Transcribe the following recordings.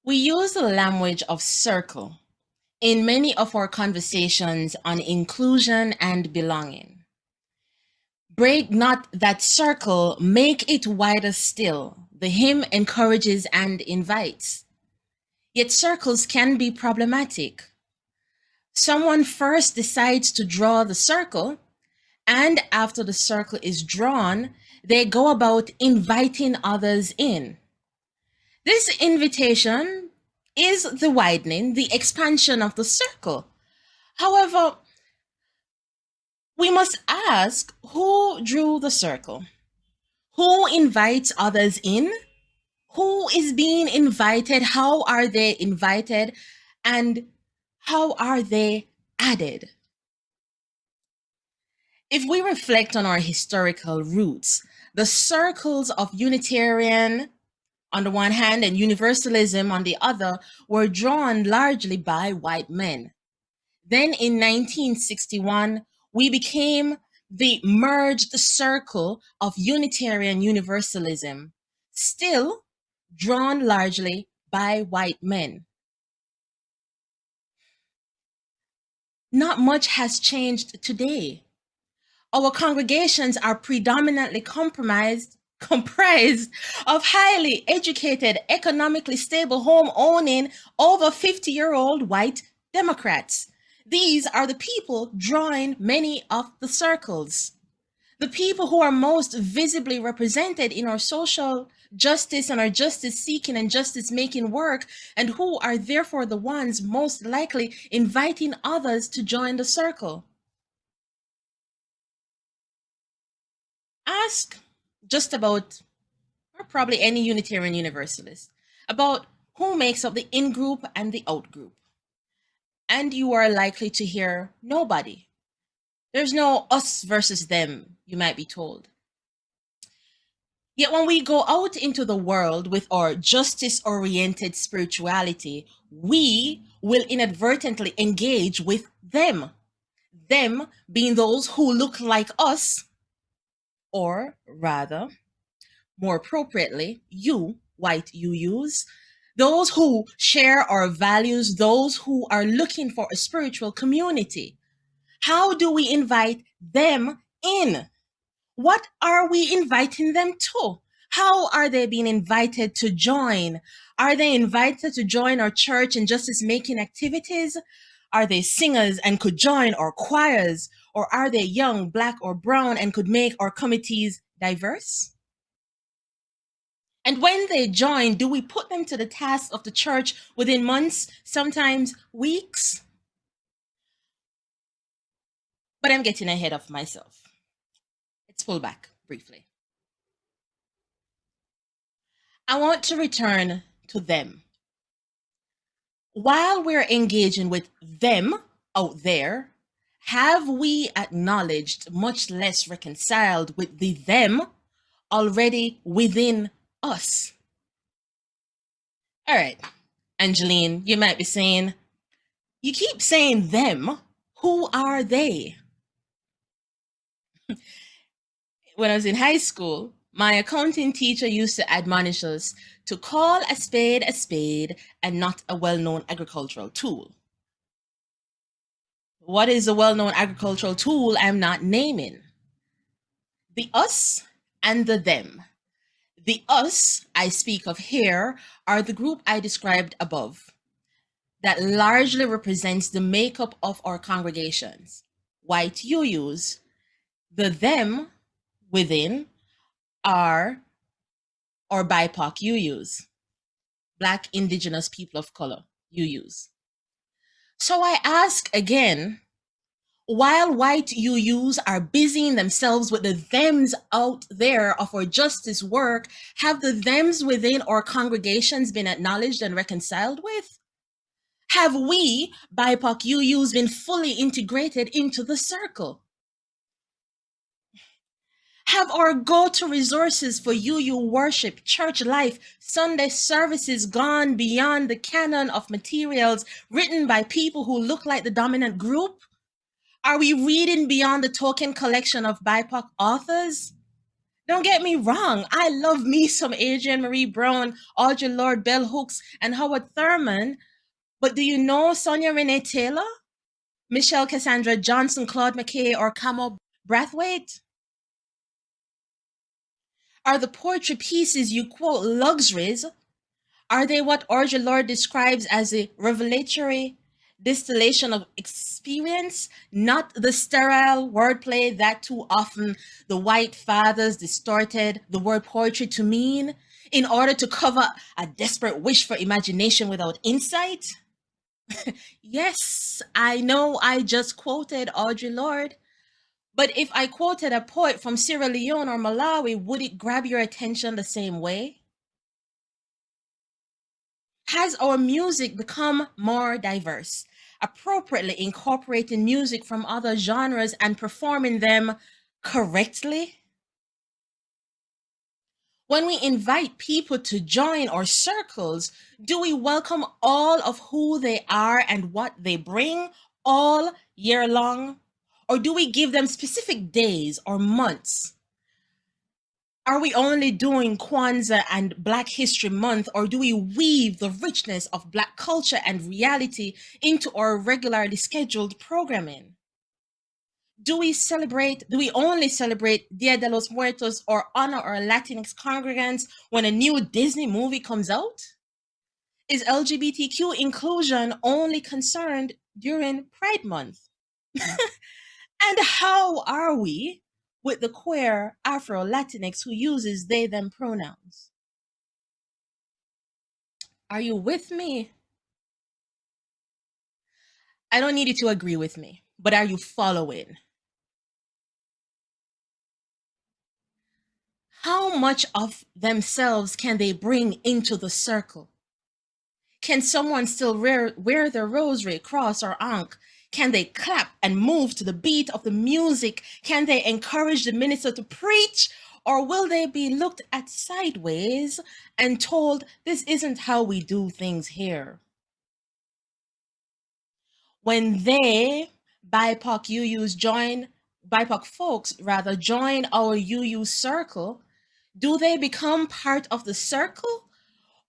We use the language of circle in many of our conversations on inclusion and belonging. Break not that circle, make it wider still. The hymn encourages and invites. Yet circles can be problematic. Someone first decides to draw the circle, and after the circle is drawn, they go about inviting others in. This invitation is the widening, the expansion of the circle. However, we must ask who drew the circle? Who invites others in? Who is being invited? How are they invited? And how are they added? If we reflect on our historical roots, the circles of Unitarian on the one hand and Universalism on the other were drawn largely by white men. Then in 1961, we became the merged circle of Unitarian Universalism, still drawn largely by white men. Not much has changed today. Our congregations are predominantly comprised of highly educated, economically stable, home-owning, over 50-year-old white Democrats. These are the people drawing many of the circles. The people who are most visibly represented in our social justice and our justice-seeking and justice-making work, and who are therefore the ones most likely inviting others to join the circle. Ask just about, or probably any Unitarian Universalist, about who makes up the in-group and the out-group. And you are likely to hear nobody. There's no us versus them, you might be told. Yet when we go out into the world with our justice-oriented spirituality, we will inadvertently engage with them. Them being those who look like us, or rather, more appropriately, you, white UUs, those who share our values, those who are looking for a spiritual community. How do we invite them in? What are we inviting them to? How are they being invited to join? Are they invited to join our church and justice-making activities? Are they singers and could join our choirs? Or are they young, black, or brown and could make our committees diverse? And when they join, do we put them to the task of the church within months, sometimes weeks? But I'm getting ahead of myself. Let's pull back briefly. I want to return to them. While we're engaging with them out there, have we acknowledged, much less reconciled with the them already within us? All right, Angeline, you might be saying, you keep saying them. Who are they? When I was in high school, my accounting teacher used to admonish us to call a spade and not a well-known agricultural tool. What is a well-known agricultural tool I'm not naming? The us and the them. The us I speak of here are the group I described above that largely represents the makeup of our congregations. White UUs. The them within are or BIPOC UUs, Black, Indigenous, People of Color UUs. So I ask again, while white UUs are busying themselves with the thems out there of our justice work, have the thems within our congregations been acknowledged and reconciled with? Have we, BIPOC UUs, been fully integrated into the circle? Have our go-to resources for UU worship, church life, Sunday services gone beyond the canon of materials written by people who look like the dominant group? Are we reading beyond the token collection of BIPOC authors? Don't get me wrong, I love me some Adrienne Marie Brown, Audre Lorde, Bell Hooks, and Howard Thurman. But do you know Sonia Renee Taylor, Michelle Cassandra Johnson, Claude McKay, or Camo Brathwaite? Are the poetry pieces you quote luxuries? Are they what Audre Lorde describes as a revelatory distillation of experience, not the sterile wordplay that too often the white fathers distorted the word poetry to mean in order to cover a desperate wish for imagination without insight? Yes, I know I just quoted Audre Lorde, but if I quoted a poet from Sierra Leone or Malawi, would it grab your attention the same way? Has our music become more diverse, appropriately incorporating music from other genres and performing them correctly? When we invite people to join our circles, do we welcome all of who they are and what they bring all year long? Or do we give them specific days or months? Are we only doing Kwanzaa and Black History Month, or do we weave the richness of Black culture and reality into our regularly scheduled programming? Do we only celebrate Dia de los Muertos or honor our Latinx congregants when a new Disney movie comes out? Is LGBTQ inclusion only concerned during Pride Month? And how are we with the queer Afro Latinx who uses they them pronouns? Are you with me? I don't need you to agree with me, but are you following? How much of themselves can they bring into the circle? Can someone still wear their rosary, cross, or ankh? Can they clap and move to the beat of the music? Can they encourage the minister to preach? Or will they be looked at sideways and told this isn't how we do things here? When they, BIPOC folks rather, join our UU circle, do they become part of the circle?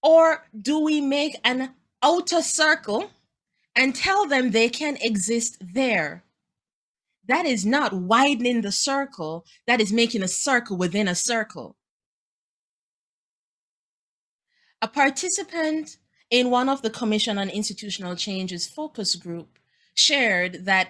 Or do we make an outer circle and tell them they can exist there? That is not widening the circle, that is making a circle within a circle. A participant in one of the Commission on Institutional Change's focus group shared that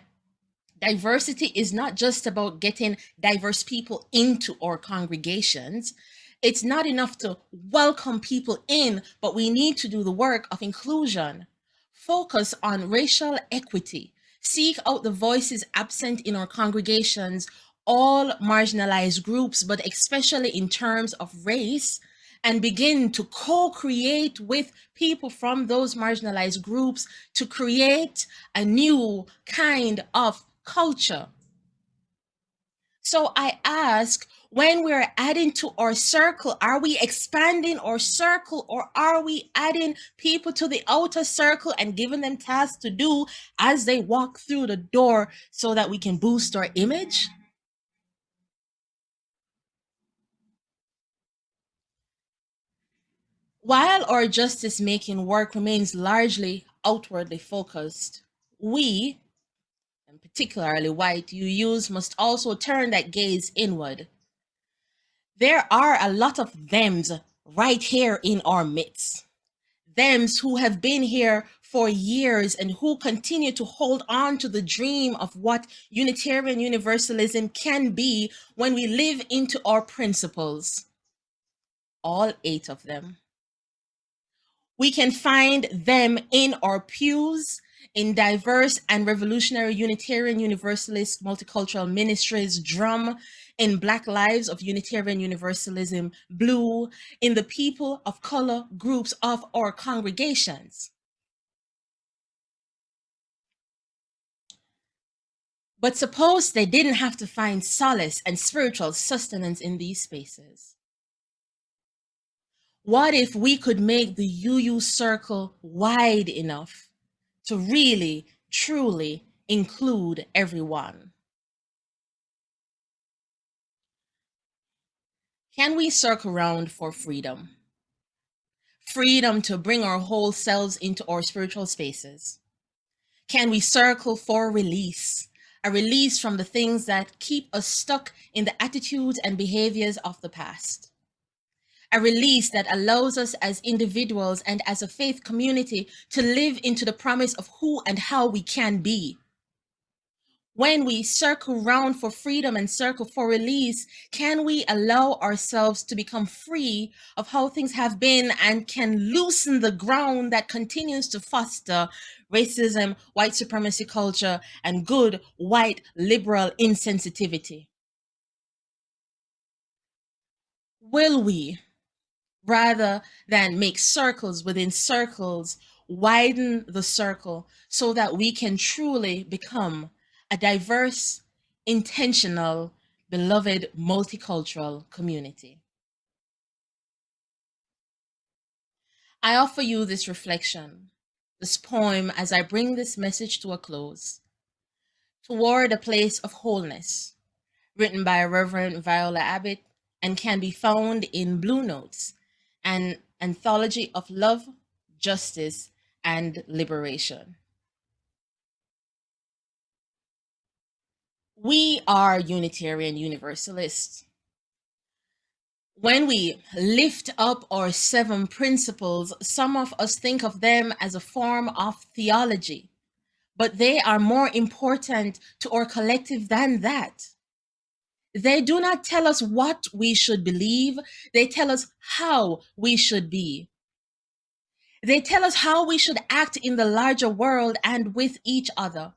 diversity is not just about getting diverse people into our congregations. It's not enough to welcome people in, but we need to do the work of inclusion. Focus on racial equity. Seek out the voices absent in our congregations, all marginalized groups, but especially in terms of race, and begin to co-create with people from those marginalized groups to create a new kind of culture. So I ask, when we're adding to our circle, are we expanding our circle, or are we adding people to the outer circle and giving them tasks to do as they walk through the door so that we can boost our image? While our justice making work remains largely outwardly focused, we, and particularly white UUs, must also turn that gaze inward. There are a lot of thems right here in our midst. Thems who have been here for years and who continue to hold on to the dream of what Unitarian Universalism can be when we live into our principles. All 8 of them. We can find them in our pews, in diverse and revolutionary Unitarian Universalist multicultural ministries, drum, in Black Lives of Unitarian Universalism, blue, in the people of color groups of our congregations. But suppose they didn't have to find solace and spiritual sustenance in these spaces. What if we could make the UU circle wide enough to really, truly include everyone? Can we circle around for freedom? Freedom to bring our whole selves into our spiritual spaces. Can we circle for release? A release from the things that keep us stuck in the attitudes and behaviors of the past. A release that allows us as individuals and as a faith community to live into the promise of who and how we can be. When we circle round for freedom and circle for release, can we allow ourselves to become free of how things have been and can loosen the ground that continues to foster racism, white supremacy culture, and good white liberal insensitivity? Will we, rather than make circles within circles, widen the circle so that we can truly become a diverse, intentional, beloved, multicultural community? I offer you this reflection, this poem, as I bring this message to a close, toward a place of wholeness, written by Reverend Viola Abbott, and can be found in Blue Notes, an anthology of love, justice, and liberation. We are Unitarian Universalists. When we lift up our seven principles, some of us think of them as a form of theology, but they are more important to our collective than that. They do not tell us what we should believe, they tell us how we should be. They tell us how we should act in the larger world and with each other.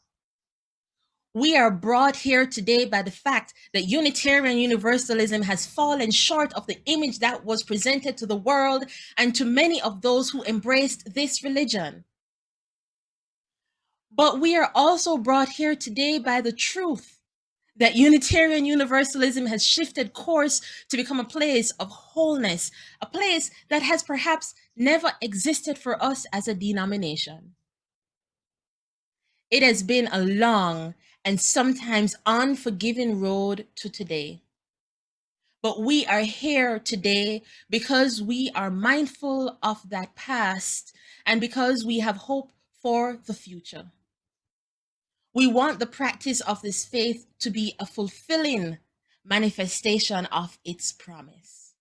We are brought here today by the fact that Unitarian Universalism has fallen short of the image that was presented to the world and to many of those who embraced this religion. But we are also brought here today by the truth that Unitarian Universalism has shifted course to become a place of wholeness, a place that has perhaps never existed for us as a denomination. It has been a long and sometimes unforgiving road to today. But we are here today because we are mindful of that past and because we have hope for the future. We want the practice of this faith to be a fulfilling manifestation of its promise.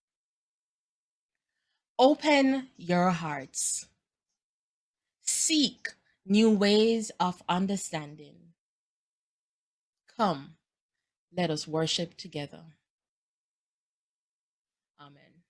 Open your hearts. Seek new ways of understanding. Come, let us worship together. Amen.